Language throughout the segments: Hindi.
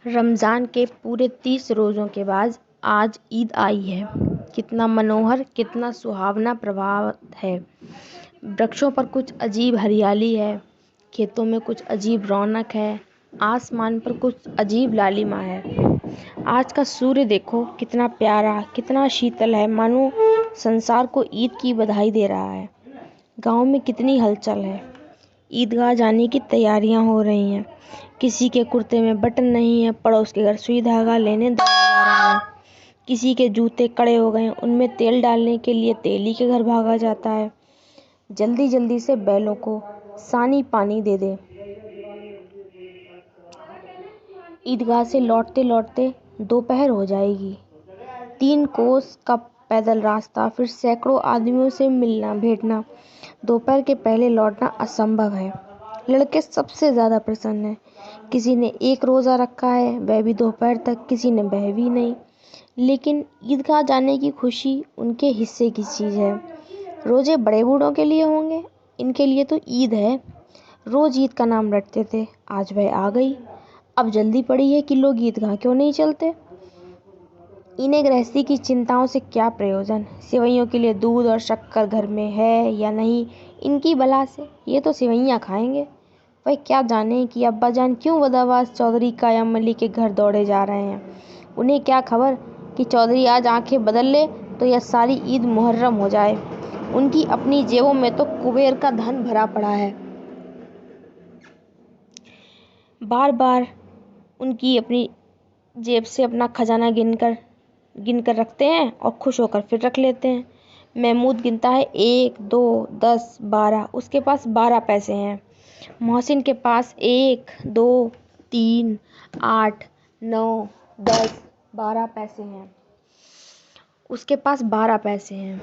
रमज़ान के पूरे 30 रोज़ों के बाद आज ईद आई है। कितना मनोहर, कितना सुहावना प्रभात है। वृक्षों पर कुछ अजीब हरियाली है, खेतों में कुछ अजीब रौनक है, आसमान पर कुछ अजीब लालिमा है। आज का सूर्य देखो, कितना प्यारा, कितना शीतल है, मानो संसार को ईद की बधाई दे रहा है। गांव में कितनी हलचल है। ईदगाह जाने की तैयारियां हो रही हैं। किसी के कुर्ते में बटन नहीं है, पड़ोस के घर सुई धागा लेने दौड़ा जा रहा है। किसी के जूते कड़े हो गए, उनमें तेल डालने के लिए तेली के घर भागा जाता है। जल्दी जल्दी से बैलों को सानी पानी दे दे। ईदगाह से लौटते लौटते दोपहर हो जाएगी। 3 कोस का पैदल रास्ता, फिर सैकड़ों आदमियों से मिलना भेंटना। दोपहर के पहले लौटना असंभव है। लड़के सबसे ज़्यादा प्रसन्न हैं। किसी ने 1 रोज़ा रखा है, वह भी दोपहर तक, किसी ने वह भी नहीं। लेकिन ईदगाह जाने की खुशी उनके हिस्से की चीज़ है। रोज़े बड़े बूढ़ों के लिए होंगे, इनके लिए तो ईद है। रोज़ ईद का नाम रटते थे, आज वह आ गई। अब जल्दी पड़ी है कि लोग ईदगाह क्यों नहीं चलते। इन्हें गृहस्थी की चिंताओं से क्या प्रयोजन। सेवइयों के लिए दूध और शक्कर घर में है या नहीं, इनकी बला से। ये तो सेवइयाँ खाएंगे। वह क्या जाने कि अब्बाजान क्यों बदमाश चौधरी कायम अली के घर दौड़े जा रहे हैं। उन्हें क्या खबर कि चौधरी आज आंखें बदल ले तो यह सारी ईद मुहर्रम हो जाए। उनकी अपनी जेबों में तो कुबेर का धन भरा पड़ा है। बार बार उनकी अपनी जेब से अपना खजाना गिनकर रखते हैं और खुश होकर फिर रख लेते हैं। महमूद गिनता है 1, 2, 10, 12। उसके पास 12 पैसे हैं। मोहसिन के पास 1, 2, 3, 8, 9, 10, 12 पैसे हैं। उसके पास 12 पैसे हैं।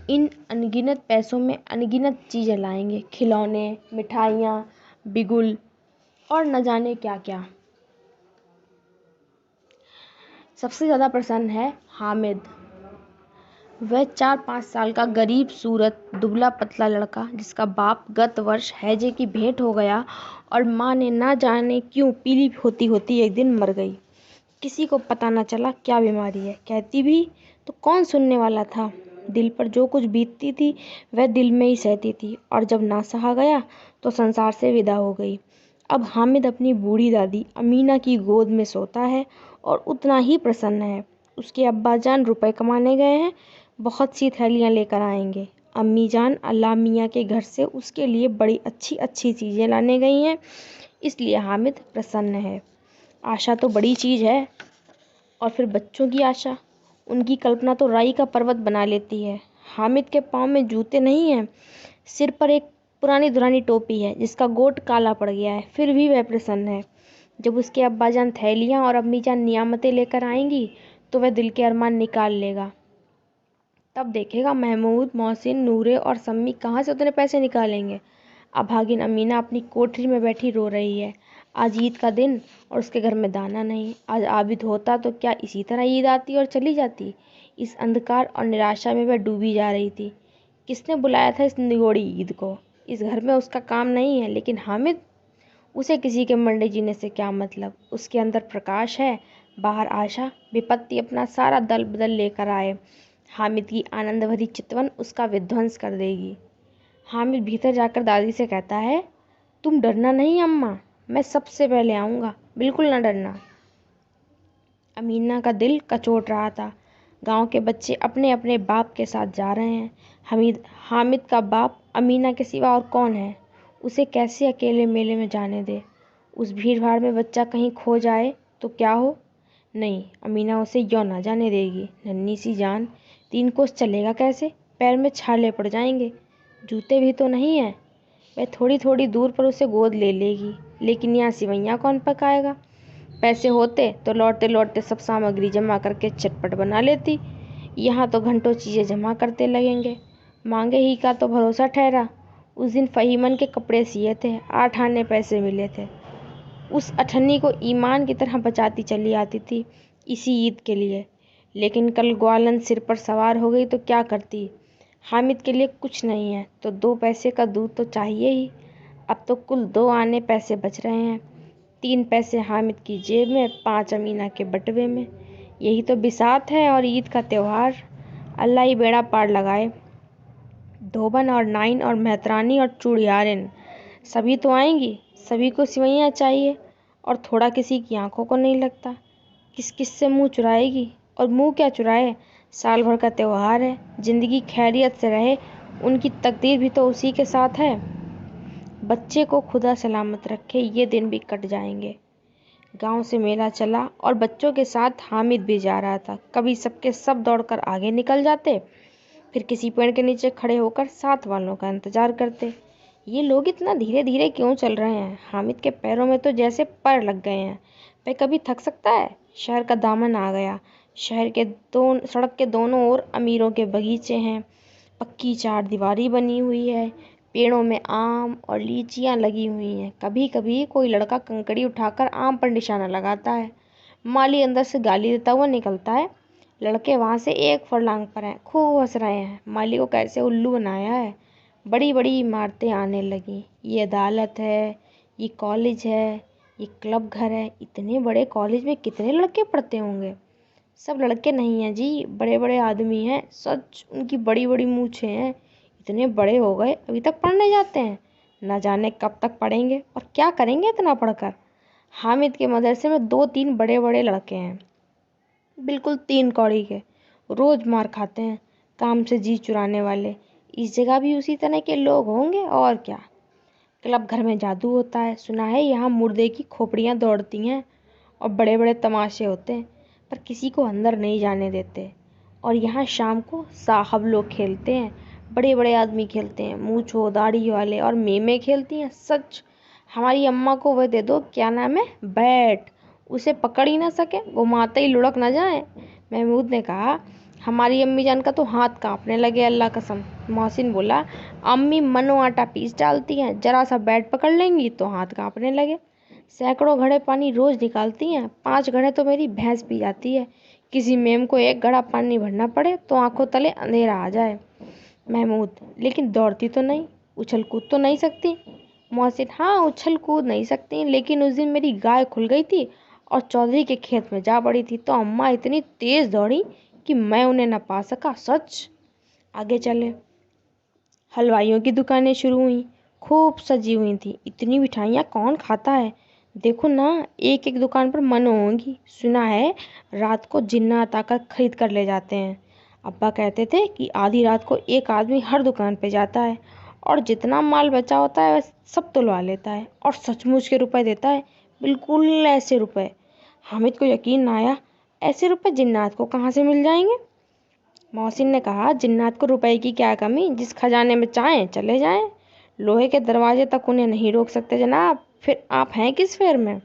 इन अनगिनत पैसों में अनगिनत चीज़ें लाएंगे, खिलौने, मिठाइयाँ, बिगुल और न जाने क्या क्या। सबसे ज़्यादा प्रसन्न है हामिद। वह 4-5 साल का गरीब सूरत दुबला पतला लड़का, जिसका बाप गत वर्ष हैजे की भेंट हो गया और माँ ने ना जाने क्यों पीली होती होती एक दिन मर गई। किसी को पता न चला क्या बीमारी है। कहती भी तो कौन सुनने वाला था। दिल पर जो कुछ बीतती थी वह दिल में ही सहती थी, और जब ना सहा गया तो संसार से विदा हो गई। अब हामिद अपनी बूढ़ी दादी अमीना की गोद में सोता है और उतना ही प्रसन्न है। उसके अब्बाजान रुपए कमाने गए हैं, बहुत सी थैलियाँ लेकर आएंगे। अम्मी जान अल्लाह मियाँ के घर से उसके लिए बड़ी अच्छी अच्छी चीज़ें लाने गई हैं, इसलिए हामिद प्रसन्न है। आशा तो बड़ी चीज़ है। और फिर बच्चों की आशा, उनकी कल्पना तो राई का पर्वत बना लेती है। हामिद के पाँव में जूते नहीं हैं, सिर पर एक पुरानी दुरानी टोपी है जिसका गोट काला पड़ गया है, फिर भी वह प्रसन्न है। जब उसके अब्बाजान थैलियाँ और अम्मीजान नियामतें लेकर आएंगी तो वह दिल के अरमान निकाल लेगा। तब देखेगा महमूद, मोहसिन, नूरे और सम्मी कहाँ से उतने पैसे निकालेंगे। अभागिन अमीना अपनी कोठरी में बैठी रो रही है। आज ईद का दिन और उसके घर में दाना नहीं। आज आबिद होता तो क्या इसी तरह ईद आती और चली जाती। इस अंधकार और निराशा में वह डूबी जा रही थी। किसने बुलाया था इस निगोड़ी ईद को। इस घर में उसका काम नहीं है, लेकिन हामिद, उसे किसी के मंडे जीने से क्या मतलब। उसके अंदर प्रकाश है, बाहर आशा। विपत्ति अपना सारा दल बदल लेकर आए, हामिद की आनंद भरी चितवन उसका विध्वंस कर देगी। हामिद भीतर जाकर दादी से कहता है, तुम डरना नहीं अम्मा, मैं सबसे पहले आऊँगा, बिल्कुल ना डरना। अमीना का दिल कचोट रहा था। गांव के बच्चे अपने अपने बाप के साथ जा रहे हैं। हामिद का बाप अमीना के सिवा और कौन है। उसे कैसे अकेले मेले में जाने दे। उस भीड़ भाड़ में बच्चा कहीं खो जाए तो क्या हो। नहीं, अमीना उसे यों ना जाने देगी। नन्ही सी जान, 3 कोस चलेगा कैसे। पैर में छाले पड़ जाएंगे, जूते भी तो नहीं हैं। वह थोड़ी थोड़ी दूर पर उसे गोद ले लेगी, लेकिन यहाँ सिवैयाँ कौन पकाएगा। पैसे होते तो लौटते लौटते सब सामग्री जमा करके चटपट बना लेती। यहाँ तो घंटों चीज़ें जमा करते लगेंगे। मांगे ही का तो भरोसा ठहरा। उस दिन फहीमन के कपड़े सिए थे, 8 आने पैसे मिले थे। उस अठन्नी को ईमान की तरह बचाती चली आती थी इसी ईद के लिए। लेकिन कल ग्वालन सिर पर सवार हो गई तो क्या करती। हामिद के लिए कुछ नहीं है तो 2 पैसे का दूध तो चाहिए ही। अब तो कुल 2 आने पैसे बच रहे हैं। 3 पैसे हामिद की जेब में, 5 अमीना के बटुए में। यही तो बिसात है और ईद का त्योहार। अल्लाह ही बेड़ा पार लगाए। धोबन और नाइन और मेहतरानी और चूड़ियारिन सभी तो आएंगी। सभी को सिवैयाँ चाहिए और थोड़ा किसी की आंखों को नहीं लगता। किस किस से मुंह चुराएगी, और मुंह क्या चुराए। साल भर का त्योहार है। जिंदगी खैरियत से रहे, उनकी तकदीर भी तो उसी के साथ है। बच्चे को खुदा सलामत रखे, ये दिन भी कट जाएंगे। गांव से मेला चला और बच्चों के साथ हामिद भी जा रहा था। कभी सबके सब दौड़कर आगे निकल जाते, फिर किसी पेड़ के नीचे खड़े होकर साथ वालों का इंतजार करते। ये लोग इतना धीरे धीरे क्यों चल रहे हैं। हामिद के पैरों में तो जैसे पर लग गए हैं। वह कभी थक सकता है। शहर का दामन आ गया। सड़क के दोनों ओर अमीरों के बगीचे हैं। पक्की चारदीवारी बनी हुई है। पेड़ों में आम और लीचियां लगी हुई हैं। कभी कभी कोई लड़का कंकड़ी उठाकर आम पर निशाना लगाता है। माली अंदर से गाली देता हुआ निकलता है। लड़के वहां से एक फरलांग पर हैं, खूब हंस रहे हैं। माली को कैसे उल्लू बनाया है। बड़ी बड़ी इमारतें आने लगी। ये अदालत है, ये कॉलेज है, ये क्लब घर है। इतने बड़े कॉलेज में कितने लड़के पढ़ते होंगे। सब लड़के नहीं हैं जी, बड़े बड़े आदमी हैं। सच, उनकी बड़ी बड़ी मूछें हैं। इतने बड़े हो गए अभी तक पढ़ने जाते हैं। न जाने कब तक पढ़ेंगे और क्या करेंगे इतना पढ़कर। हामिद के मदरसे में 2-3 बड़े बड़े लड़के हैं, बिल्कुल 3 कौड़ी के। रोज मार खाते हैं, काम से जी चुराने वाले। इस जगह भी उसी तरह के लोग होंगे और क्या। क्लब घर में जादू होता है। सुना है यहाँ मुर्दे की खोपड़ियाँ दौड़ती हैं और बड़े बड़े तमाशे होते हैं, पर किसी को अंदर नहीं जाने देते। और यहाँ शाम को साहब लोग खेलते हैं। बड़े बड़े आदमी खेलते हैं, मूंछों दाढ़ी वाले, और मेमे खेलती हैं। सच, हमारी अम्मा को वह दे दो, क्या नाम है, बैट। उसे पकड़ ही ना सके, घुमाते ही लुढ़क ना जाए। महमूद ने कहा। हमारी अम्मी जान का तो हाथ कांपने लगे, अल्लाह कसम। मोहसिन बोला। अम्मी मनो आटा पीस डालती हैं, जरा सा बैट पकड़ लेंगी तो हाथ कांपने लगे। सैकड़ों घड़े पानी रोज निकालती हैं। 5 घड़े तो मेरी भैंस पी जाती है। किसी मेम को 1 घड़ा पानी भरना पड़े तो आंखों तले अंधेरा आ जाए। महमूद, लेकिन दौड़ती तो नहीं, उछल कूद तो नहीं सकती। मोहसिन, हाँ उछल कूद नहीं सकती, लेकिन उस दिन मेरी गाय खुल गई थी और चौधरी के खेत में जा पड़ी थी, तो अम्मा इतनी तेज दौड़ी कि मैं उन्हें न पा सका। सच। आगे चले। हलवाइयों की दुकानें शुरू हुई। खूब सजी हुई थी। इतनी मिठाइयाँ कौन खाता है। देखो ना, एक एक दुकान पर मनो होंगी। सुना है रात को जिन्नात आकर खरीद कर ले जाते हैं। अब्बा कहते थे कि आधी रात को एक आदमी हर दुकान पे जाता है और जितना माल बचा होता है वह सब तुलवा लेता है और सचमुच के रुपए देता है। बिल्कुल ऐसे रुपए। हामिद को यकीन ना आया। ऐसे रुपए जिन्नात को कहाँ से मिल जाएंगे। मोहसिन ने कहा, जिन्नात को रुपए की क्या कमी, जिस खजाने में चाहें चले जाएं। लोहे के दरवाजे तक उन्हें नहीं रोक सकते जनाब। फिर आप हैं किस फेर में।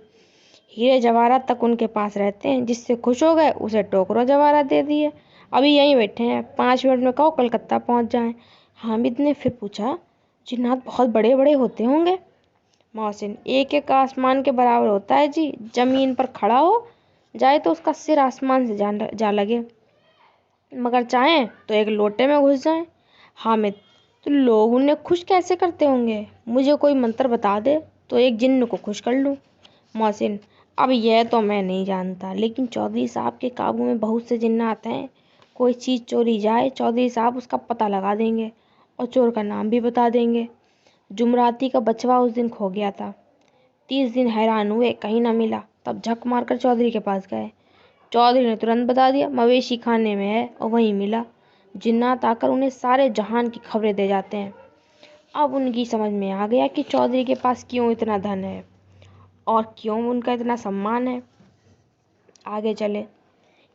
हीरे जवाहरात तक उनके पास रहते हैं। जिससे खुश हो गए उसे टोकरों जवाहरात दे दिए। अभी यहीं बैठे हैं, 5 मिनट में कहो कलकत्ता पहुंच जाएं। हामिद ने फिर पूछा, जिन्नात बहुत बड़े बड़े होते होंगे। मोहसिन, एक एक आसमान के बराबर होता है जी। जमीन पर खड़ा हो जाए तो उसका सिर आसमान से जा लगे, मगर चाहें तो एक लोटे में घुस जाएं। हामिद, तो लोग उन्हें खुश कैसे करते होंगे। मुझे कोई मंत्र बता दे तो एक जिन्न को खुश कर लूं। मोहसिन, अब यह तो मैं नहीं जानता, लेकिन चौधरी साहब के काबू में बहुत से जिन्नात हैं। कोई चीज़ चोरी जाए, चौधरी साहब उसका पता लगा देंगे और चोर का नाम भी बता देंगे। जुमराती का बचवा उस दिन खो गया था। 30 दिन हैरान हुए, कहीं ना मिला। तब झक मारकर चौधरी के पास गए। चौधरी ने तुरंत बता दिया, मवेशी खाने में है और वहीं मिला। जिन्नात आकर उन्हें सारे जहान की खबरें दे जाते हैं। अब उनकी समझ में आ गया कि चौधरी के पास क्यों इतना धन है और क्यों उनका इतना सम्मान है। आगे चले।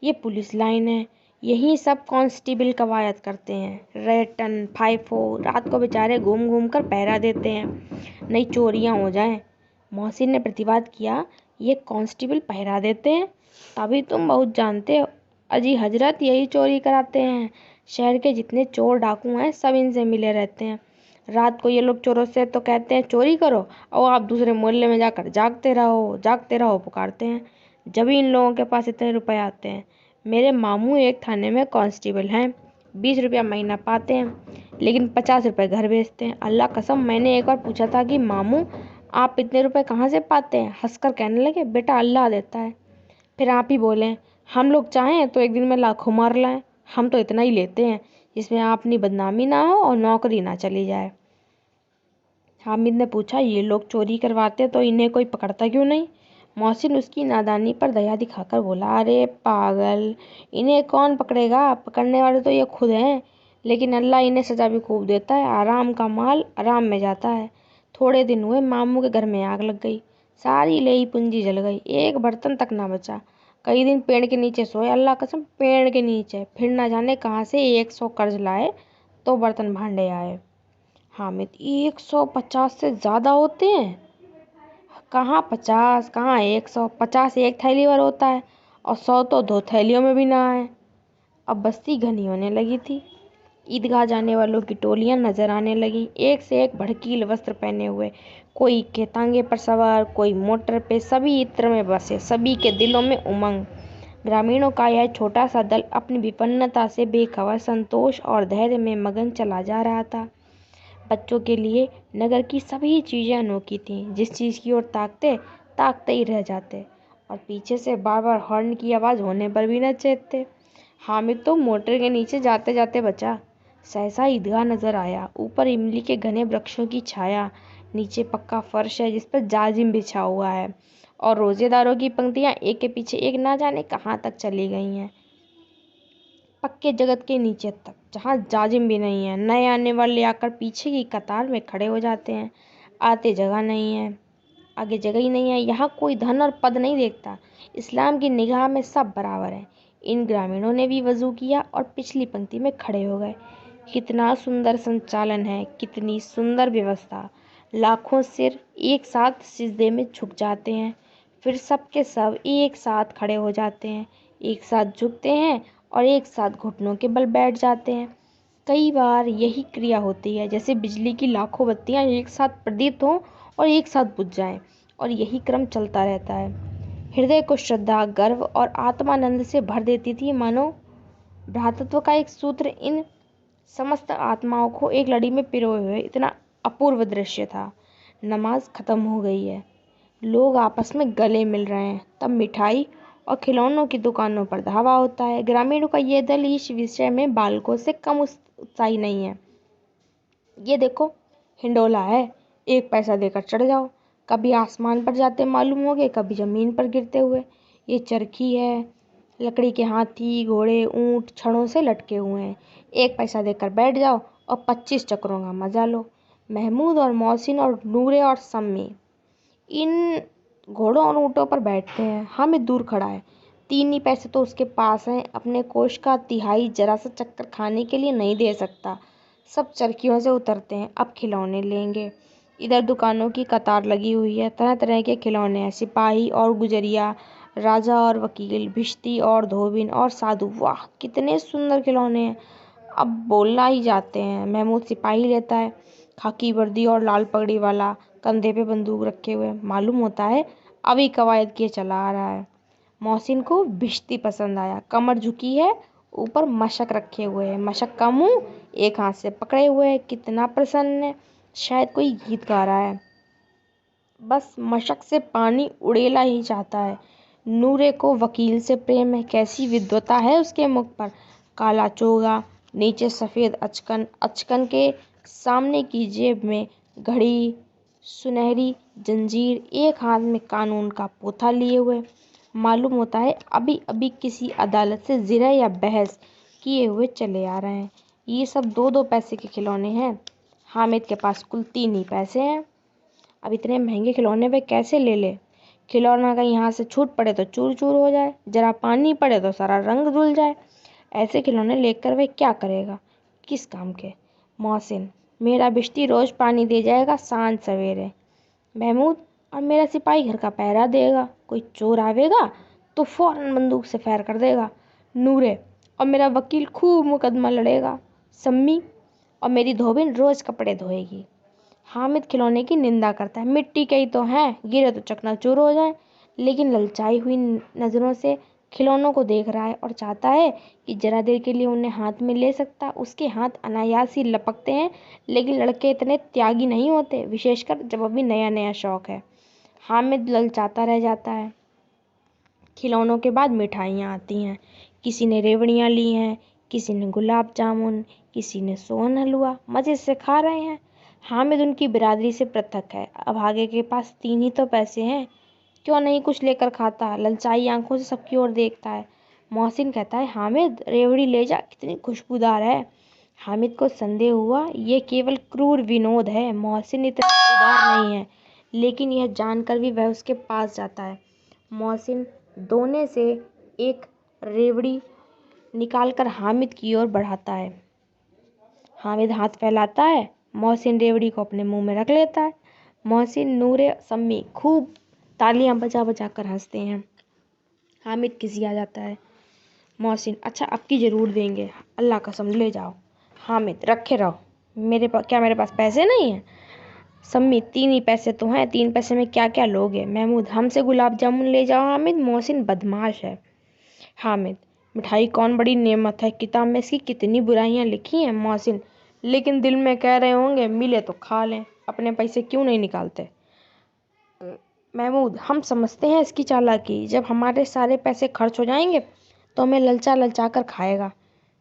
ये पुलिस लाइन है। यहीं सब कांस्टेबल कवायद करते हैं। रेटन फाइफो रात को बेचारे घूम घूम कर पहरा देते हैं, नई चोरियां हो जाएं। मोहसिन ने प्रतिवाद किया, ये कांस्टेबल पहरा देते हैं, तभी तुम बहुत जानते हो। अजी हजरत, यही चोरी कराते हैं। शहर के जितने चोर डाकू हैं सब इनसे मिले रहते हैं। रात को ये लोग चोरों से तो कहते हैं चोरी करो, और आप दूसरे मोहल्ले में जाकर जागते रहो पुकारते हैं। जब इन लोगों के पास इतने रुपए आते हैं। मेरे मामू एक थाने में कांस्टेबल हैं। 20 रुपया महीना पाते हैं, लेकिन 50 रुपये घर भेजते हैं। अल्लाह कसम, मैंने एक बार पूछा था कि मामू आप इतने रुपए कहाँ से पाते हैं? हंसकर कहने लगे, बेटा अल्लाह देता है। फिर आप ही बोले, हम लोग चाहें तो एक दिन में लाखों मार लाएं। हम तो इतना ही लेते हैं जिसमें अपनी बदनामी ना हो और नौकरी ना चली जाए। हामिद ने पूछा, ये लोग चोरी करवाते तो इन्हें कोई पकड़ता क्यों नहीं? मोहसिन उसकी नादानी पर दया दिखाकर बोला, अरे पागल, इन्हें कौन पकड़ेगा? पकड़ने वाले तो ये खुद हैं। लेकिन अल्लाह इन्हें सजा भी खूब देता है। आराम का माल आराम में जाता है। थोड़े दिन हुए मामू के घर में आग लग गई। सारी लेई पूंजी जल गई। एक बर्तन तक ना बचा। कई दिन पेड़ के नीचे सोए, अल्लाह कसम पेड़ के नीचे। फिर ना जाने कहाँ से 100 कर्ज लाए तो बर्तन भांडे आए। हामिद, 150 से ज्यादा होते हैं? कहाँ 50, कहाँ 100। 50 एक थैली भर होता है और 100 तो 2 थैलियों में भी ना आए। अब बस्ती घनी होने लगी थी। ईदगाह जाने वालों की टोलियां नजर आने लगी, एक से एक भड़कीले वस्त्र पहने हुए। कोई केतांगे पर सवार, कोई मोटर पे। सभी इत्र में बसे, सभी के दिलों में उमंग। ग्रामीणों का यह छोटा सा दल अपनी विपन्नता से बेखबर संतोष और धैर्य में मगन चला जा रहा था। बच्चों के लिए नगर की सभी चीजें अनोखी थीं। जिस चीज की ओर ताकते ताकते ही रह जाते और पीछे से बार बार हॉर्न की आवाज होने पर भी न चेतते। हामिद तो मोटर के नीचे जाते जाते बचा। सहसा ईदगाह नजर आया। ऊपर इमली के घने वृक्षों की छाया, नीचे पक्का फर्श है जिस पर जाजिम बिछा हुआ है और रोजेदारों की पंक्तियां एक के पीछे एक ना जाने कहाँ तक चली गई हैं। पक्के जगत के नीचे तक, जहाँ जाजिम भी नहीं है। नए आने वाले आकर पीछे की कतार में खड़े हो जाते हैं। आते जगह नहीं है, आगे जगह ही नहीं है। यहाँ कोई धन और पद नहीं देखता। इस्लाम की निगाह में सब बराबर है। इन ग्रामीणों ने भी वजू किया और पिछली पंक्ति में खड़े हो गए। कितना सुंदर संचालन है, कितनी सुंदर व्यवस्था। लाखों सिर एक साथ सिजदे में झुक जाते हैं, फिर सबके सब एक साथ खड़े हो जाते हैं, एक साथ झुकते हैं और एक साथ घुटनों के बल बैठ जाते हैं। कई बार यही क्रिया होती है, जैसे बिजली की लाखों बत्तियां एक साथ प्रदीप्त हों और एक साथ बुझ जाएं, और यही क्रम चलता रहता है। हृदय को श्रद्धा, गर्व और आत्मानंद से भर देती थी, मानो भ्रातृत्व का एक सूत्र इन समस्त आत्माओं को एक लड़ी में पिरोए हुए। इतना अपूर्व दृश्य था। नमाज खत्म हो गई है, लोग आपस में गले मिल रहे हैं। तब मिठाई और खिलौनों की दुकानों पर धावा होता है। ग्रामीणों का ये दल इस विषय में बालकों से कम उत्साही नहीं है। ये देखो, हिंडोला है, 1 पैसा देकर चढ़ जाओ। कभी आसमान पर जाते मालूम होगे, कभी जमीन पर गिरते हुए। ये चरखी है, लकड़ी के हाथी, घोड़े, ऊंट छड़ों से लटके हुए हैं। 1 पैसा देकर बैठ जाओ और 25 चक्रों का मजा लो। महमूद और मोहसिन और नूरे और सम्मी इन घोड़ों और ऊँटों पर बैठते हैं। हामिद दूर खड़ा है। 3 ही पैसे तो उसके पास हैं। अपने कोष का तिहाई जरा सा चक्कर खाने के लिए नहीं दे सकता। सब चरखियों से उतरते हैं, अब खिलौने लेंगे। इधर दुकानों की कतार लगी हुई है, तरह तरह के खिलौने हैं। सिपाही और गुजरिया, राजा और वकील, भिश्ती और धोबिन और साधु। वाह, कितने सुंदर खिलौने हैं, अब बोलना ही जाते हैं। महमूद सिपाही लेता है, खाकी वर्दी और लाल पगड़ी वाला, कंधे पे बंदूक रखे हुए। मालूम होता है अभी कवायद किए चला आ रहा है। मोहसिन को भिश्ती पसंद आया, कमर झुकी है, ऊपर मशक रखे हुए है, मशक का मुंह एक हाथ से पकड़े हुए है। कितना प्रसन्न है, शायद कोई गीत गा रहा है। बस मशक से पानी उड़ेला ही चाहता है। नूरे को वकील से प्रेम है, कैसी विद्वता है उसके मुख पर। काला चोगा, नीचे सफ़ेद अचकन, अचकन के सामने की जेब में घड़ी, सुनहरी जंजीर, एक हाथ में कानून का पोथा लिए हुए। मालूम होता है अभी अभी किसी अदालत से जिरह या बहस किए हुए चले आ रहे हैं। ये सब 2-2 पैसे के खिलौने हैं। हामिद के पास कुल 3 ही पैसे हैं। अब इतने महंगे खिलौने वे कैसे ले ले? खिलौना का यहाँ से छूट पड़े तो चूर चूर हो जाए, जरा पानी पड़े तो सारा रंग धुल जाए। ऐसे खिलौने लेकर वे क्या करेगा, किस काम के? मोहसिन, मेरा बिश्ती रोज पानी दे जाएगा सांझ सवेरे। महमूद, और मेरा सिपाही घर का पहरा देगा। कोई चोर आवेगा तो फौरन बंदूक से फायर कर देगा। नूरे, और मेरा वकील खूब मुकदमा लड़ेगा। सम्मी, और मेरी धोबिन रोज कपड़े धोएगी। हामिद खिलौने की निंदा करता है। मिट्टी के ही तो हैं, गिरे तो चकनाचूर हो जाए। लेकिन ललचाई हुई नज़रों से खिलौनों को देख रहा है और चाहता है कि जरा देर के लिए उन्हें हाथ में ले सकता। उसके हाथ अनायास ही लपकते हैं, लेकिन लड़के इतने त्यागी नहीं होते, विशेषकर जब अभी नया नया शौक है। हामिद ललचाता रह जाता है। खिलौनों के बाद मिठाइयाँ आती हैं। किसी ने रेवड़ियाँ ली हैं, किसी ने गुलाब जामुन, किसी ने सोन हलवा। मज़े से खा रहे हैं। हामिद उनकी बिरादरी से पृथक है। अभागे के पास 3 ही तो पैसे हैं, क्यों नहीं कुछ लेकर खाता। ललचाई आंखों से सबकी ओर देखता है। मोहसिन कहता है, हामिद रेवड़ी ले जा, कितनी खुशबूदार है। हामिद को संदेह हुआ, ये केवल क्रूर विनोद है। मोहसिन इतना उदार नहीं है, लेकिन यह जानकर भी वह उसके पास जाता है। मोहसिन दोने से एक रेवड़ी निकालकर हामिद की ओर बढ़ाता है। हामिद हाथ फैलाता है। मोहसिन रेवड़ी को अपने मुंह में रख लेता है। मोहसिन, नूरे, सम्मी खूब तालियां बजा बजा कर हंसते हैं। हामिद खिसिया जाता है। मोहसिन, अच्छा अब की ज़रूर देंगे, अल्लाह कसम ले जाओ। हामिद, रखे रहो, मेरे पास पैसे नहीं हैं। सम्मी, 3 ही पैसे तो हैं, 3 पैसे में क्या क्या लोगे। महमूद, हमसे गुलाब जामुन ले जाओ। हामिद, मोहसिन बदमाश है। हामिद, मिठाई कौन बड़ी नेमत है, किताब में इसकी कितनी बुराइयां लिखी हैं। मोहसिन, लेकिन दिल में कह रहे होंगे मिले तो खा लें, अपने पैसे क्यों नहीं निकालते। महमूद, हम समझते हैं इसकी चालाकी, जब हमारे सारे पैसे खर्च हो जाएंगे तो हमें ललचा ललचा कर खाएगा।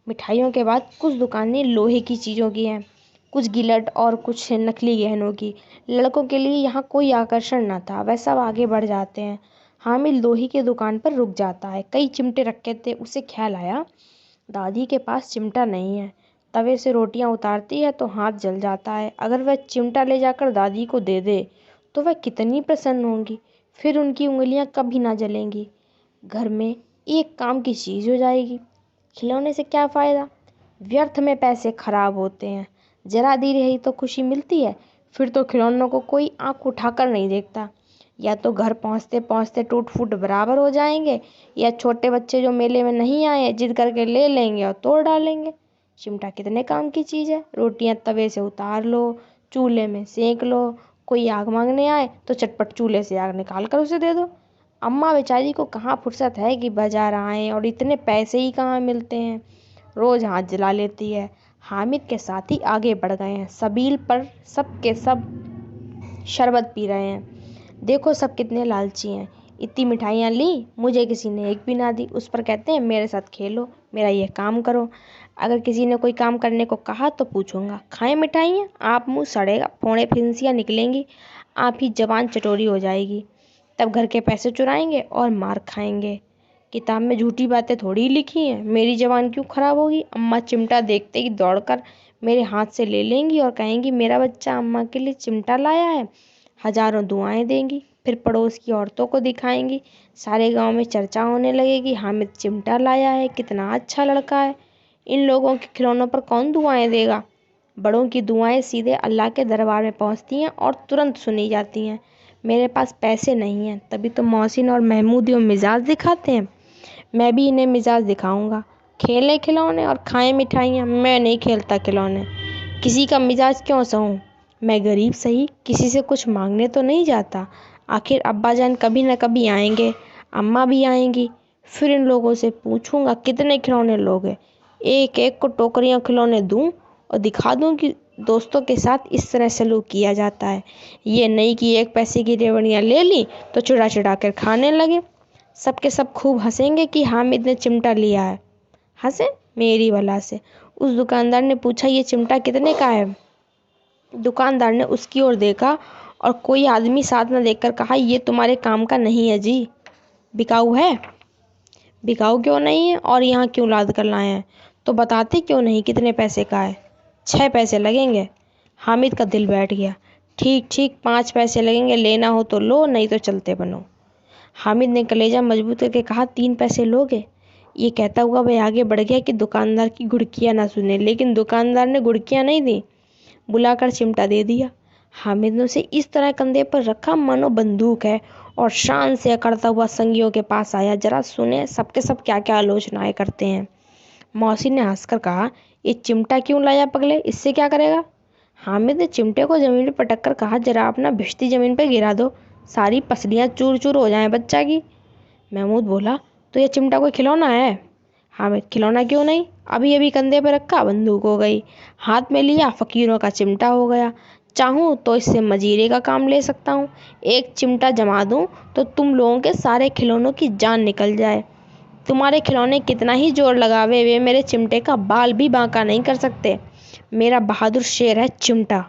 मिठाइयों के बाद कुछ दुकानें लोहे की चीज़ों की हैं, कुछ गिलट और कुछ नकली गहनों की। लड़कों के लिए यहाँ कोई आकर्षण न था, वह सब आगे बढ़ जाते हैं। हामिद लोही की दुकान पर रुक जाता है। कई चिमटे रखे थे। उसे ख्याल आया, दादी के पास चिमटा नहीं है। तवे से रोटियां उतारती है तो हाथ जल जाता है। अगर वह चिमटा ले जाकर दादी को दे दे तो वह कितनी प्रसन्न होंगी, फिर उनकी उंगलियां कभी ना जलेंगी। घर में एक काम की चीज़ हो जाएगी। खिलौने से क्या फ़ायदा, व्यर्थ में पैसे खराब होते हैं। जरा दी रही तो खुशी मिलती है, फिर तो खिलौनों को कोई आंख उठाकर नहीं देखता। या तो घर पहुंचते पहुंचते टूट फूट बराबर हो जाएंगे, या छोटे बच्चे जो मेले में नहीं आए जिद करके ले लेंगे और तोड़ डालेंगे। चिमटा कितने काम की चीज़ है। रोटियां तवे से उतार लो, चूल्हे में सेंक लो, कोई आग मांगने आए तो चटपट चूल्हे से आग निकाल कर उसे दे दो। अम्मा बेचारी को कहाँ फुर्सत है कि बाजार आए, और इतने पैसे ही कहाँ मिलते हैं, रोज़ हाथ जला लेती है। हामिद के साथी आगे बढ़ गए हैं। सबील पर सब के सब शरबत पी रहे हैं। देखो सब कितने लालची हैं, इतनी मिठाइयाँ ली, मुझे किसी ने एक भी ना दी। उस पर कहते हैं मेरे साथ खेलो, मेरा ये काम करो। अगर किसी ने कोई काम करने को कहा तो पूछूंगा, खाएं मिठाइयाँ, आप मुंह सड़ेगा, फोड़े फिंसियाँ निकलेंगी, आप ही जबान चटोरी हो जाएगी। तब घर के पैसे चुराएंगे और मार खाएंगे। किताब में झूठी बातें थोड़ी लिखी हैं, मेरी जबान क्यों खराब होगी। अम्मा चिमटा देखते ही दौड़कर मेरे हाथ से ले लेंगी और कहेंगी मेरा बच्चा अम्मा के लिए चिमटा लाया है। हजारों दुआएं देंगी, फिर पड़ोस की औरतों को दिखाएंगी। सारे गांव में चर्चा होने लगेगी, हामिद चिमटा लाया है, कितना अच्छा लड़का है। इन लोगों के खिलौनों पर कौन दुआएं देगा। बड़ों की दुआएं सीधे अल्लाह के दरबार में पहुंचती हैं और तुरंत सुनी जाती हैं। मेरे पास पैसे नहीं हैं, तभी तो मोहसिन और महमूद यूँ मिजाज दिखाते हैं। मैं भी इन्हें मिजाज दिखाऊंगा। खेलें खिलौने और खाएं मिठाइयाँ। मैं नहीं खेलता खिलौने, किसी का मिजाज क्यों सहूं। मैं गरीब सही, किसी से कुछ मांगने तो नहीं जाता। आखिर अब्बाजान कभी न कभी आएंगे, अम्मा भी आएंगी, फिर इन लोगों से पूछूंगा कितने खिलौने लोगे। एक एक को टोकरियां खिलौने दूं और दिखा दूं कि दोस्तों के साथ इस तरह सलूक किया जाता है। ये नहीं कि 1 पैसे की रेवड़ियाँ ले ली तो चुरा चुरा कर खाने लगे। सबके सब खूब हंसेंगे कि हामिद ने चिमटा लिया है। हंसे मेरी भला से। उस दुकानदार ने पूछा, ये चिमटा कितने का है। दुकानदार ने उसकी ओर देखा और कोई आदमी साथ न देखकर कहा, ये तुम्हारे काम का नहीं है जी, बिकाऊ है। बिकाऊ क्यों नहीं है और यहाँ क्यों लाद कर लाए हैं, तो बताते क्यों नहीं कितने पैसे का है। 6 पैसे लगेंगे। हामिद का दिल बैठ गया। ठीक ठीक 5 पैसे लगेंगे, लेना हो तो लो, नहीं तो चलते बनो। हामिद ने कलेजा मजबूत करके कहा, 3 पैसे लोगे। ये कहता हुआ वह आगे बढ़ गया कि दुकानदार की गुड़कियाँ ना सुने, लेकिन दुकानदार ने गुड़कियाँ नहीं दी, बुलाकर चिमटा दे दिया। हामिद ने उसे इस तरह कंधे पर रखा मानो बंदूक है और शान से अकड़ता हुआ संगियों के पास आया। जरा सुने सबके सब क्या क्या आलोचनाएं करते हैं। मौसी ने हंसकर कहा, ये चिमटा क्यों लाया पगले, इससे क्या करेगा। हामिद ने चिमटे को जमीन पर पटक कर कहा, जरा अपना भिश्ती जमीन पर गिरा दो, सारी पसलियाँ चूर चूर हो जाएं बच्चा की। महमूद बोला, तो ये चिमटा कोई खिलौना है? हामिद, खिलौना क्यों नहीं, अभी अभी कंधे पे रखा बंदूक हो गई, हाथ में लिया फकीरों का चिमटा हो गया। चाहूँ तो इससे मजीरे का काम ले सकता हूँ। एक चिमटा जमा दूँ तो तुम लोगों के सारे खिलौनों की जान निकल जाए। तुम्हारे खिलौने कितना ही जोर लगावे वे मेरे चिमटे का बाल भी बांका नहीं कर सकते। मेरा बहादुर शेर है चिमटा।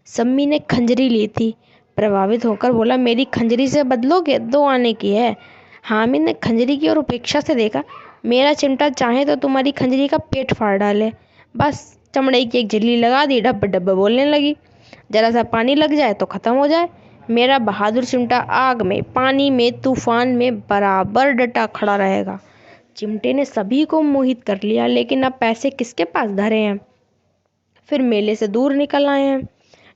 सम्मी ने खंजरी ली थी। प्रभावित होकर बोला, मेरी खंजरी से बदलोगे? 2 आने की है। हामिद ने खंजरी की ओर उपेक्षा से देखा। मेरा चिमटा चाहे तो तुम्हारी खंजरी का पेट फाड़ डाले। बस चमड़े की एक झिल्ली लगा दी, डब डब बोलने लगी। जरा सा पानी लग जाए तो खत्म हो जाए। मेरा बहादुर चिमटा आग में, पानी में, तूफान में बराबर डटा खड़ा रहेगा। चिमटे ने सभी को मोहित कर लिया, लेकिन अब पैसे किसके पास धरे हैं। फिर मेले से दूर निकल आए हैं।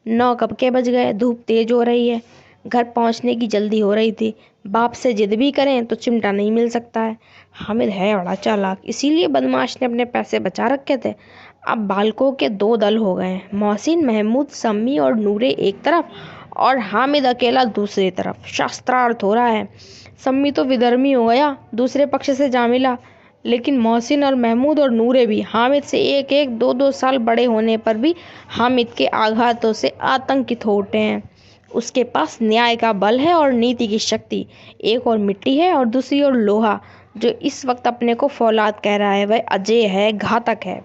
9 कब के बज गए, धूप तेज हो रही है, घर पहुंचने की जल्दी हो रही थी। बाप से जिद भी करें तो चिमटा नहीं मिल सकता है। हामिद है बड़ा चालाक, इसीलिए बदमाश ने अपने पैसे बचा रखे थे। अब बालकों के 2 दल हो गए हैं, मोहसिन, महमूद, सम्मी और नूरे एक तरफ और हामिद अकेला दूसरी तरफ। शास्त्रार्थ हो रहा है। सम्मी तो विधर्मी हो गया, दूसरे पक्ष से जा मिला, लेकिन मोहसिन और महमूद और नूरे भी हामिद से 1-1, 2-2 साल बड़े होने पर भी हामिद के आघातों से आतंकित हो उठे हैं। उसके पास न्याय का बल है और नीति की शक्ति। एक और मिट्टी है और दूसरी ओर लोहा, जो इस वक्त अपने को फौलाद कह रहा है। वह अजय है, घातक है।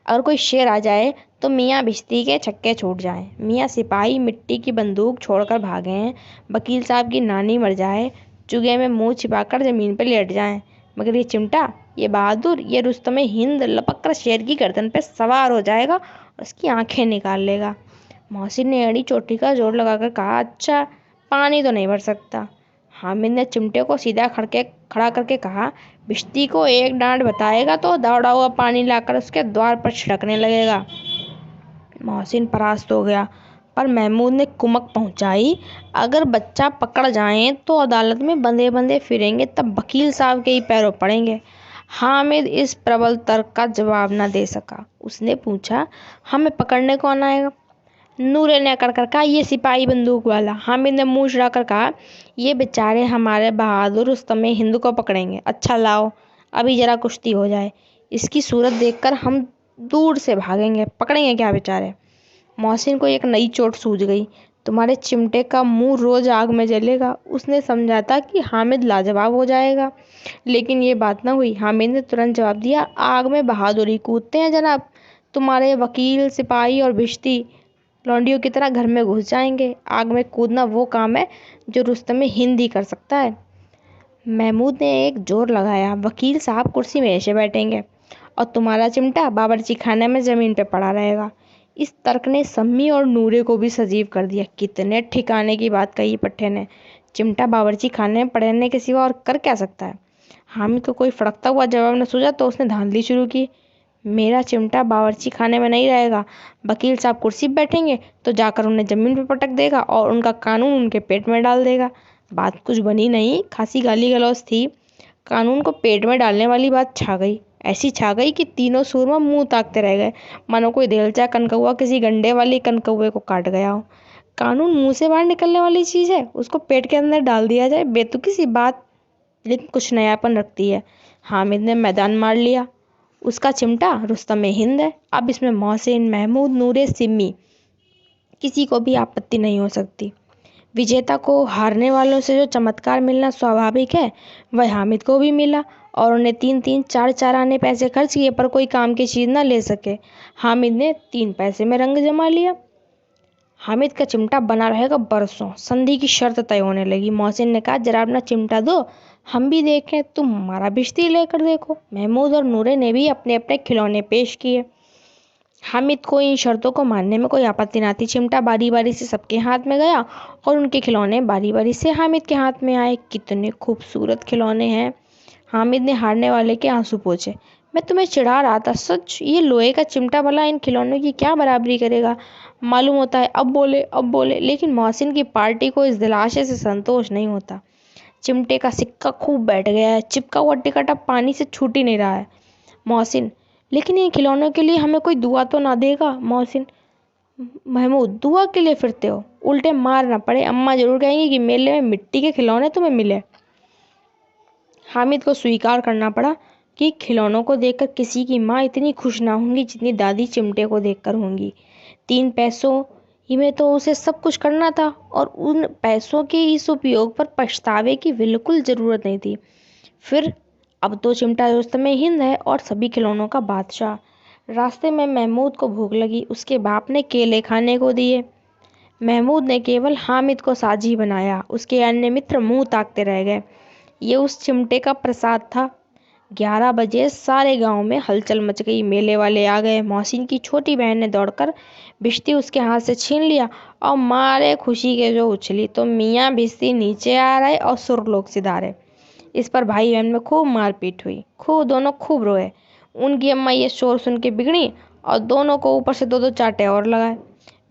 अगर कोई शेर आ जाए तो मियाँ भिश्ती के छक्के छूट जाएं। मियाँ सिपाही मिट्टी की बंदूक छोड़कर भागे हैं। वकील साहब की नानी मर जाए, चुगे में मुंह छिपाकर ज़मीन पर लेट जाएं। मगर ये चिमटा, ये बहादुर, ये रुस्तमे हिंद लपक कर शेर की गर्दन पर सवार हो जाएगा और उसकी आंखें निकाल लेगा। मोहसिन ने एड़ी चोटी का जोर लगाकर कहा, अच्छा, पानी तो नहीं भर सकता। हामिद ने चिमटे को सीधा खड़ा करके कहा, भिश्ती को एक डांट बताएगा तो दौड़ा हुआ पानी लाकर उसके द्वार पर छिड़कने लगेगा। मोहसिन परास्त हो गया, पर महमूद ने कुमक पहुंचाई, अगर बच्चा पकड़ जाए तो अदालत में बंधे बंधे फिरेंगे, तब वकील साहब के ही पैरों पड़ेंगे। हामिद इस प्रबल तर्क का जवाब न दे सका। उसने पूछा, हमें पकड़ने कौन आएगा? नूरे ने अकड़ कर कहा, ये सिपाही बंदूक वाला। हामिद ने मुंह चढ़ाकर कहा, ये बेचारे हमारे बहादुर रुस्तमे हिंद को पकड़ेंगे। अच्छा लाओ, अभी जरा कुश्ती हो जाए, इसकी सूरत देखकर हम दूर से भागेंगे, पकड़ेंगे क्या बेचारे। मोहसिन को एक नई चोट सूझ गई। तुम्हारे चिमटे का मुंह रोज आग में जलेगा। उसने समझा था कि हामिद लाजवाब हो जाएगा, लेकिन ये बात न हुई। हामिद ने तुरंत जवाब दिया, आग में बहादुरी कूदते हैं जनाब। तुम्हारे वकील, सिपाही और भिश्ती लौंडियों की तरह घर में घुस जाएंगे। आग में कूदना वो काम है जो रुस्तमे हिंद ही कर सकता है। महमूद ने एक जोर लगाया, वकील साहब कुर्सी में ऐसे बैठेंगे और तुम्हारा चिमटा बावर्ची खाने में ज़मीन पे पड़ा रहेगा। इस तर्क ने सम्मी और नूरे को भी सजीव कर दिया। कितने ठिकाने की बात कही पट्टे ने। चिमटा बावर्ची खाने में पड़ने के सिवा और कर क्या सकता है? हामिद को कोई फड़कता हुआ जवाब न सूझा तो उसने धांधली शुरू की, मेरा चिमटा बावर्ची खाने में नहीं रहेगा। वकील साहब कुर्सी पर बैठेंगे तो जाकर उन्हें ज़मीन पर पटक देगा और उनका कानून उनके पेट में डाल देगा। बात कुछ बनी नहीं, खासी गाली गलौज थी। कानून को पेट में डालने वाली बात छा गई, ऐसी छा गई कि तीनों सूरमा मुंह ताकते रह गए, मानो कोई देलचा कनकौआ किसी गंडे वाली कनकौए को काट गया हो। कानून मुंह से बाहर निकलने वाली चीज़ है, उसको पेट के अंदर डाल दिया जाए, बेतुकी सी बात, लेकिन कुछ नयापन रखती है। हामिद ने मैदान मार लिया। उसका चिमटा रुस्तमे हिंद है। अब इसमें मोहसिन, महमूद, नूरे, सिम्मी, किसी को भी आपत्ति नहीं हो सकती। विजेता को हारने वालों से जो चमत्कार मिलना स्वाभाविक है, वह हामिद को भी मिला और उन्हें 3-3, 4-4 आने पैसे खर्च किए पर कोई काम की चीज़ न ले सके। हामिद ने 3 पैसे में रंग जमा लिया। हामिद का चिमटा बना रहेगा बरसों। संधि की शर्त तय होने लगी। मोहसिन ने कहा, जरा अपना चिमटा दो, हम भी देखें, तुम हमारा भिश्ती लेकर देखो। महमूद और नूरे ने भी अपने अपने खिलौने पेश किए। हामिद को इन शर्तों को मानने में कोई आपत्ति न थी। चिमटा बारी बारी से सबके हाथ में गया और उनके खिलौने बारी बारी से हामिद के हाथ में आए। कितने खूबसूरत खिलौने हैं। हामिद ने हारने वाले के आंसू पोंछे। मैं तुम्हें चिढ़ा रहा था, सच। ये लोहे का चिमटा भला इन खिलौनों की क्या बराबरी करेगा? मालूम होता है अब बोले, लेकिन मोहसिन की पार्टी को इस दिलासे से संतोष नहीं होता। चिमटे का सिक्का खूब बैठ गया है, चिपका हुआ टिकट अब पानी से छूट ही नहीं रहा है। मोहसिन, लेकिन इन खिलौनों के लिए हमें कोई दुआ तो ना देगा? मोहसिन, महमूद, दुआ के लिए फिरते हो? उल्टे मार ना पड़े, अम्मा जरूर कहेंगी कि मेले में मिट्टी के खिलौने तुम्हें मिले। हामिद को स्वीकार करना पड़ा कि खिलौनों को देखकर किसी की माँ इतनी खुश ना होंगी जितनी दादी चिमटे को देखकर होंगी। 3 पैसों ही में तो उसे सब कुछ करना था और उन पैसों के इस उपयोग पर पछतावे की बिल्कुल ज़रूरत नहीं थी। फिर अब तो चिमटा रुस्तम हिंद है और सभी खिलौनों का बादशाह। रास्ते में महमूद को भूख लगी, उसके बाप ने केले खाने को दिए। महमूद ने केवल हामिद को साझी बनाया, उसके अन्य मित्र मुंह ताकते रह गए। ये उस चिमटे का प्रसाद था। 11 बजे सारे गांव में हलचल मच गई। मेले वाले आ गए। मोहसिन की छोटी बहन ने दौड़कर भिश्ती उसके हाथ से छीन लिया और मारे खुशी के जो उछली तो मियाँ भिश्ती नीचे आ रहे और सुरलोक सिधारे। इस पर भाई बहन में खूब मारपीट हुई, दोनों खूब रोए। उनकी अम्मा ये शोर सुन के बिगड़ी और दोनों को ऊपर से 2-2 चांटे और लगाए।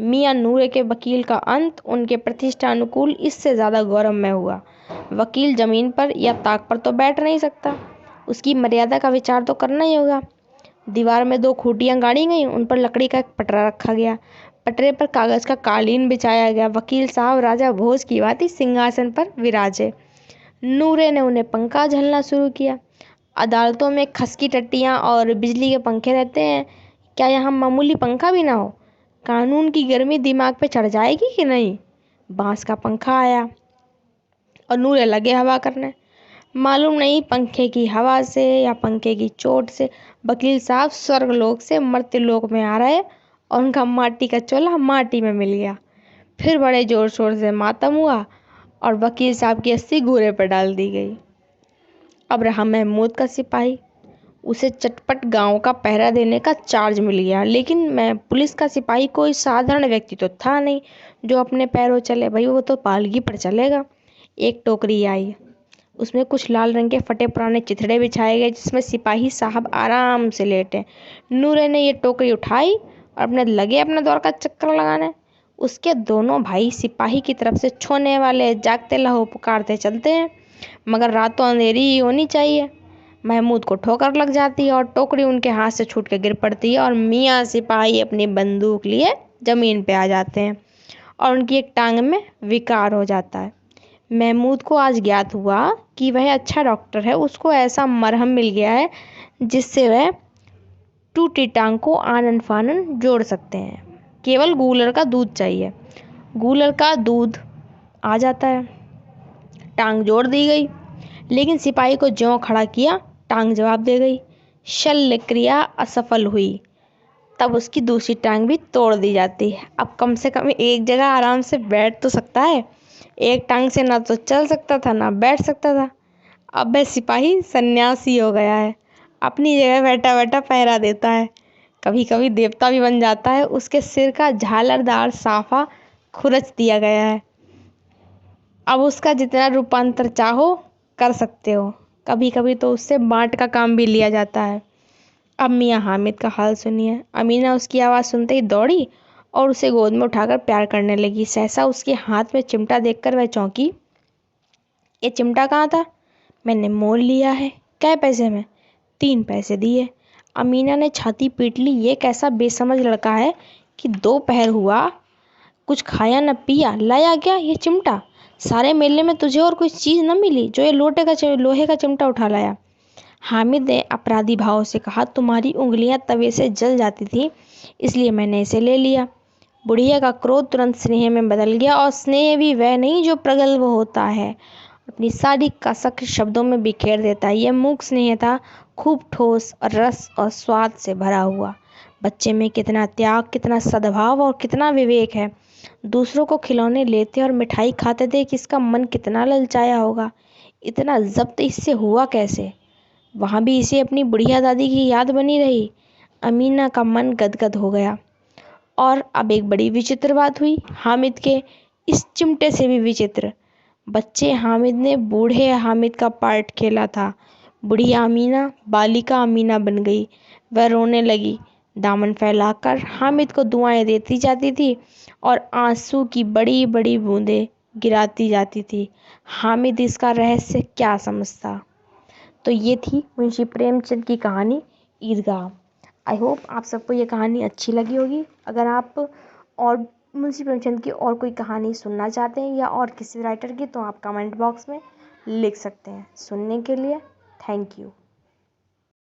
मियाँ नूरे के वकील का अंत उनके प्रतिष्ठा अनुकूल इससे ज़्यादा गौरवमय हुआ। वकील जमीन पर या ताक पर तो बैठ नहीं सकता, उसकी मर्यादा का विचार तो करना ही होगा। दीवार में 2 खूंटियाँ गाड़ी गईं, उन पर लकड़ी का एक पटरा रखा गया। पटरे पर कागज़ का कालीन बिछाया गया। वकील साहब राजा भोज की भांति सिंहासन पर विराजे। नूरे ने उन्हें पंखा झलना शुरू किया। अदालतों में खसकी टट्टियाँ और बिजली के पंखे रहते हैं, क्या यहाँ मामूली पंखा भी ना हो? कानून की गर्मी दिमाग पे चढ़ जाएगी कि नहीं? बांस का पंखा आया और नूरे लगे हवा करने। मालूम नहीं पंखे की हवा से या पंखे की चोट से वकील साहब स्वर्गलोक से मर्त्यलोक में आ रहे और उनका माटी का चोला माटी में मिल गया। फिर बड़े जोर शोर से मातम हुआ और वकील साहब की अस्सी घूरे पर डाल दी गई। अब रहा महमूद का सिपाही। उसे चटपट गांव का पहरा देने का चार्ज मिल गया, लेकिन मैं पुलिस का सिपाही कोई साधारण व्यक्ति तो था नहीं जो अपने पैरों चले। भाई वो तो पालगी पर चलेगा। एक टोकरी आई, उसमें कुछ लाल रंग के फटे पुराने चिथड़े बिछाए गए जिसमें सिपाही साहब आराम से लेटे। नूरे ने ये टोकरी उठाई और अपना दौर का चक्कर लगाने। उसके दोनों भाई सिपाही की तरफ से छोने वाले जागते लहू पुकारते चलते हैं, मगर रात तो अंधेरी ही होनी चाहिए। महमूद को ठोकर लग जाती है और टोकरी उनके हाथ से छूट के गिर पड़ती है और मियाँ सिपाही अपनी बंदूक लिए जमीन पे आ जाते हैं और उनकी एक टांग में विकार हो जाता है। महमूद को आज ज्ञात हुआ कि वह अच्छा डॉक्टर है। उसको ऐसा मरहम मिल गया है जिससे वह टूटी टांग को आनन फानन जोड़ सकते हैं। केवल गूलर का दूध चाहिए। गूलर का दूध आ जाता है, टांग जोड़ दी गई। लेकिन सिपाही को ज्यों खड़ा किया, टांग जवाब दे गई। शल्य क्रिया असफल हुई। तब उसकी दूसरी टांग भी तोड़ दी जाती है। अब कम से कम एक जगह आराम से बैठ तो सकता है। एक टांग से ना तो चल सकता था ना बैठ सकता था। अब वह सिपाही सन्यासी हो गया है, अपनी जगह बैठा बैठा पहरा देता है। कभी कभी देवता भी बन जाता है। उसके सिर का झालरदार साफा खुरच दिया गया है। अब उसका जितना रूपांतर चाहो कर सकते हो। कभी कभी तो उससे बाँट का काम भी लिया जाता है। अब मियाँ हामिद का हाल सुनिए। अमीना उसकी आवाज़ सुनते ही दौड़ी और उसे गोद में उठाकर प्यार करने लगी। सहसा उसके हाथ में चिमटा देखकर वह चौंकी। ये चिमटा कहाँ था? मैंने मोल लिया है। कै पैसे में? 3 पैसे दिए। अमीना ने छाती पीट ली। ये कैसा बेसमझ लड़का है कि दोपहर हुआ, कुछ खाया न पिया, लाया क्या ये चिमटा? सारे मेले में तुझे और कोई चीज़ न मिली जो ये लोहे का चिमटा उठा लाया? हामिद ने अपराधी भाव से कहा, तुम्हारी उंगलियां तवे से जल जाती थी इसलिए मैंने इसे ले लिया। बुढ़िया का क्रोध तुरंत स्नेह में बदल गया और स्नेह भी वह नहीं जो प्रगल्भ होता है, अपनी सारी कसक शब्दों में बिखेर देता है। यह मूक स्नेह था, खूब ठोस और रस और स्वाद से भरा हुआ। बच्चे में कितना त्याग, कितना सद्भाव और कितना विवेक है। दूसरों को खिलौने लेते और मिठाई खाते देख इसका मन कितना ललचाया होगा। इतना जब्त इससे हुआ कैसे? वहाँ भी इसे अपनी बुढ़िया दादी की याद बनी रही। अमीना का मन गदगद हो गया। और अब एक बड़ी विचित्र बात हुई, हामिद के इस चिमटे से भी विचित्र। बच्चे हामिद ने बूढ़े हामिद का पार्ट खेला था। बुढ़िया अमीना बालिका अमीना बन गई। वह रोने लगी, दामन फैलाकर हामिद को दुआएं देती जाती थी और आंसू की बड़ी बड़ी बूंदें गिराती जाती थी। हामिद इसका रहस्य क्या समझता? तो ये थी मुंशी प्रेमचंद की कहानी ईदगाह। आई होप आप सबको ये कहानी अच्छी लगी होगी। अगर आप और मुंशी प्रेमचंद की और कोई कहानी सुनना चाहते हैं या और किसी राइटर की, तो आप कमेंट बॉक्स में लिख सकते हैं। सुनने के लिए थैंक यू।